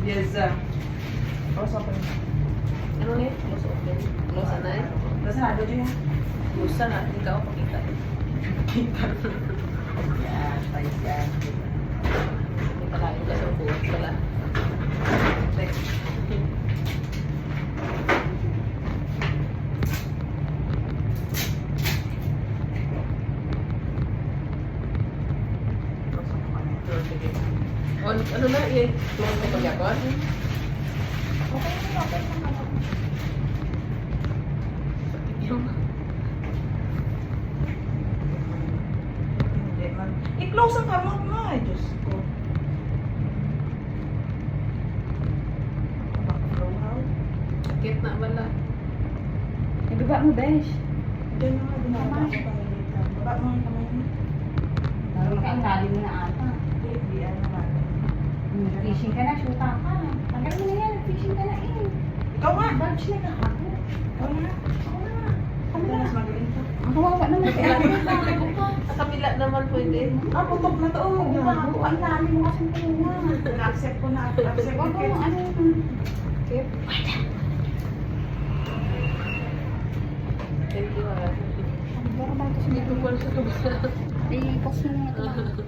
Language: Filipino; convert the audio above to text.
Yes, also open. Ano ni? Close open. Close na eh. Nasa nado dyan yan. Close na. Hindi ka ako pakita. Yan, size yan. Hindi ka lain ka sa buwan pala. Ano na eh? Close na pagyakon? Okay, okay. Yung Hindi man. I-close ang kamot mo. Ay, Diyos ko. sakit na wala. Ibaba mo, besh. Diyan na nga, dinababa ko pa ulit. Baba mo ang kamay mo. Lalo ka ang lalim na ata. Hindi, ano nga. Fishing ka na, shoota ka. Tagal mo na yan, fishing ka na eh. Ikaw nga. Badge na kahapon. Ikaw nga. Ako na. Ano Ito na? mas magaling to. Ang kawawa naman kaya ako pa. Sa kabila naman pwede. Ah, putok na to. Oh, Ang bago, ang lalim mo kasi tunga. Na-accept ko na. Accept ko. Wag mo, ano. Okay. Thank you. Ang bago ba ito sa Dito po sa tuba. Eh, kasi nga ito.